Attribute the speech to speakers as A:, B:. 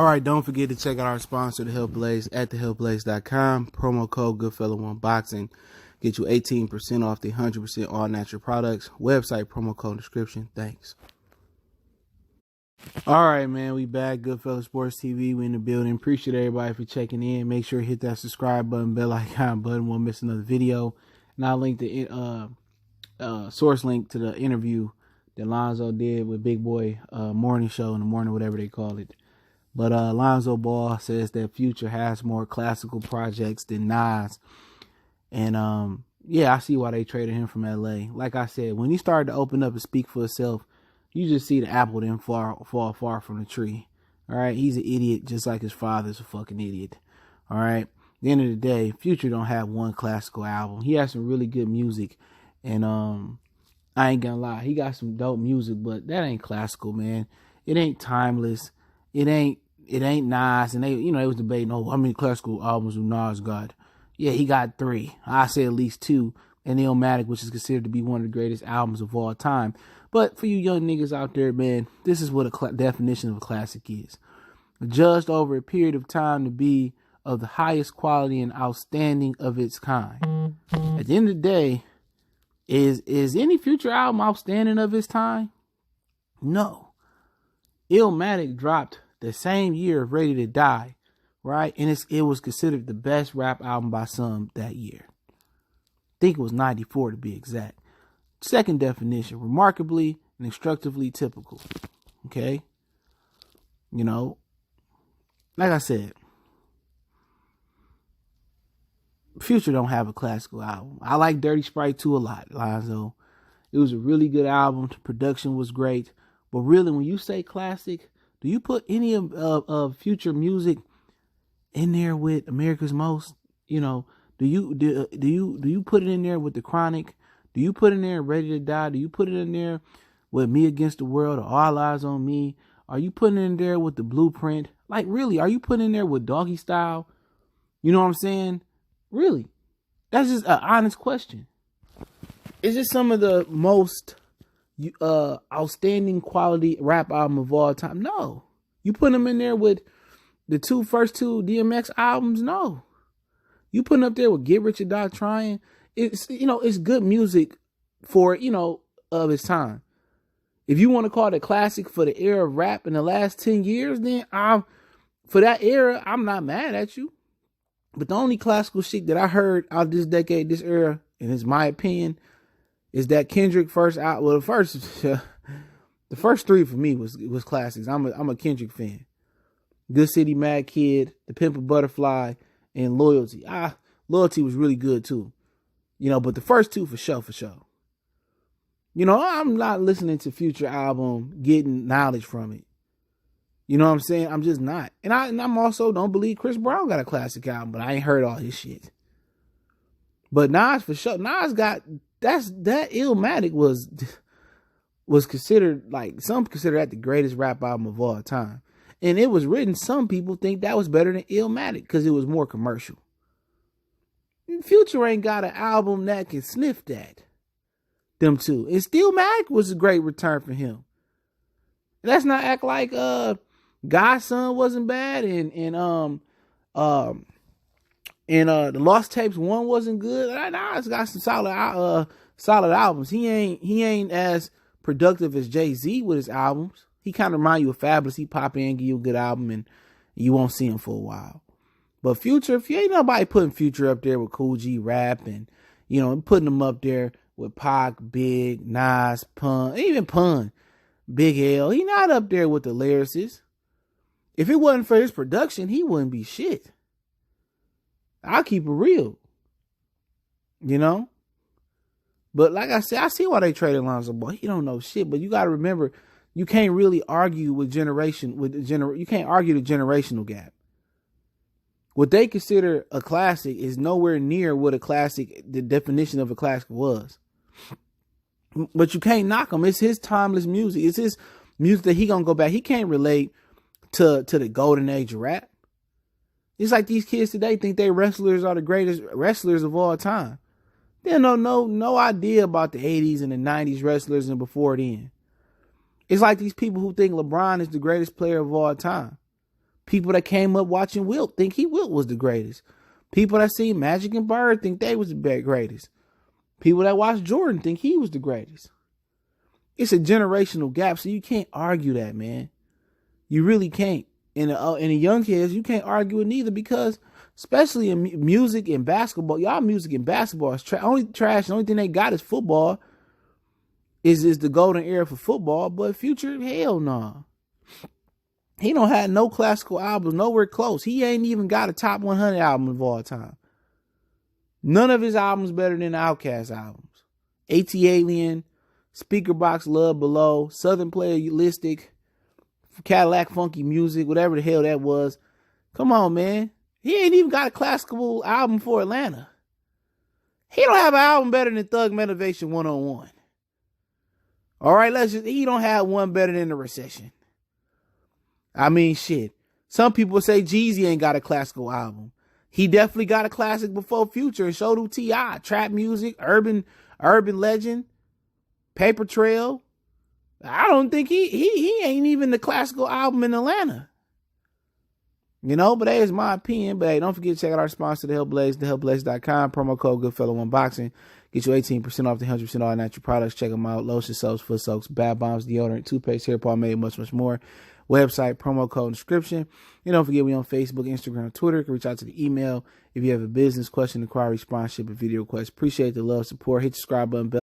A: All right, don't forget to check out our sponsor, The Health Blaze, at thehealthblaze.com. Promo code Goodfellow1Boxing. Get you 18% off the 100% all natural products. Website, promo code, description. Thanks. All right, man, we back. Goodfellow Sports TV. We in the building. Appreciate everybody for checking in. Make sure you hit that subscribe button, bell icon button. Won't miss another video. And I'll link the source link to the interview that Lonzo did with Big Boy morning show in the morning, whatever they call it. But Lonzo Ball says that Future has more classical projects than Nas. And yeah, I see why they traded him from LA. Like I said, when he started to open up and speak for himself, you just see the apple didn't fall far from the tree. All right, he's an idiot just like his father's a fucking idiot. All right, at the end of the day, Future don't have one classical album. He has some really good music, and I ain't gonna lie, he got some dope music, but that ain't classical, man. It ain't timeless. It ain't Nas, and they was debating, how many classical albums do Nas got? Yeah, he got 3. I say at least 2. And Illmatic, which is considered to be one of the greatest albums of all time. But for you young niggas out there, man, this is what a definition of a classic is. Judged over a period of time to be of the highest quality and outstanding of its kind. At the end of the day, is any Future album outstanding of its time? No. Illmatic dropped the same year of Ready to Die, right? And it was considered the best rap album by some that year. I think it was 94 to be exact. Second definition, remarkably and instructively typical. Okay? Like I said, Future don't have a classical album. I like Dirty Sprite 2 a lot, Lonzo. It was a really good album. The production was great. But really, when you say classic, do you put any of Future music in there with America's Most? Do you put it in there with The Chronic? Do you put it in there Ready to Die? Do you put it in there with Me Against the World or All Eyes on Me? Are you putting it in there with The Blueprint? Like, really, are you putting it in there with Doggy Style? You know what I'm saying? Really? That's just an honest question. Is it some of the most outstanding quality rap album of all time? No. You put them in there with the first two DMX albums? No. You put them up there with Get Rich or Die Trying? It's good music for of its time. If you want to call it a classic for the era of rap in the last 10 years, then for that era, I'm not mad at you. But the only classical shit that I heard out of this decade, this era, and it's my opinion, is that Kendrick first out. Well, the first 3 for me was classics. I'm a Kendrick fan. Good City, Mad Kid, The Pimp a Butterfly, and Loyalty. Loyalty was really good too. But the first 2 for sure. I'm not listening to Future album, getting knowledge from it. You know what I'm saying? I'm just not. And I'm also don't believe Chris Brown got a classic album, but I ain't heard all his shit. But Nas for sure. Nas got that Illmatic was considered, like, some consider that the greatest rap album of all time. And it was written, some people think that was better than Illmatic because it was more commercial. Future ain't got an album that can sniff that. Them two. And Stillmatic was a great return for him. Let's not act like Godson wasn't bad and the Lost Tapes 1 wasn't good. Nas got some solid albums. He ain't as productive as Jay-Z with his albums. He kind of remind you of Fabulous. He pop in, give you a good album, and you won't see him for a while. But Future, if you ain't nobody putting Future up there with Cool G Rap and, putting him up there with Pac, Big, Nas, Pun, even Pun, Big L, he not up there with the lyricists. If it wasn't for his production, he wouldn't be shit. I'll keep it real. But like I said, I see why they traded Lonzo Ball. He don't know shit, but you got to remember, you can't really argue you can't argue the generational gap. What they consider a classic is nowhere near what the definition of a classic was. But you can't knock him. It's his timeless music. It's his music that he gonna go back. He can't relate to the golden age of rap. It's like these kids today think they wrestlers are the greatest wrestlers of all time. They have no idea about the 80s and the 90s wrestlers and before then. It's like these people who think LeBron is the greatest player of all time. People that came up watching Wilt think Wilt was the greatest. People that seen Magic and Bird think they was the greatest. People that watched Jordan think he was the greatest. It's a generational gap, so you can't argue that, man. You really can't. In the young kids, you can't argue it neither, because especially in music and basketball, y'all music and basketball is only trash. The only thing they got is football. Is the golden era for football, but Future, hell no. He don't have no classical albums nowhere close. He ain't even got a top 100 album of all time. None of his albums better than the Outkast albums. AT Alien, Speaker Box Love Below, Southern Playalistic, Cadillac Funky Music, whatever the hell that was. Come on, man. He ain't even got a classical album for Atlanta. He don't have an album better than Thug Motivation 101. All right, he don't have one better than The Recession. I mean, shit. Some people say Jeezy ain't got a classical album. He definitely got a classic before Future, and so do T.I. Trap music, urban legend, Paper Trail. I don't think he ain't even the classical album in Atlanta. You know, but that is my opinion. But hey, don't forget to check out our sponsor, The Help Blaze, thehelpblaze.com. Promo code GoodFellow1Boxing. Get you 18% off the 100% all natural products. Check them out. Lotion soaps, foot soaks, bath bombs, deodorant, toothpaste, hair pomade, much, much more. Website, promo code, description. And don't forget, we on Facebook, Instagram, Twitter. You can reach out to the email if you have a business question, inquiry, sponsorship, or video request. Appreciate the love, support. Hit the subscribe button.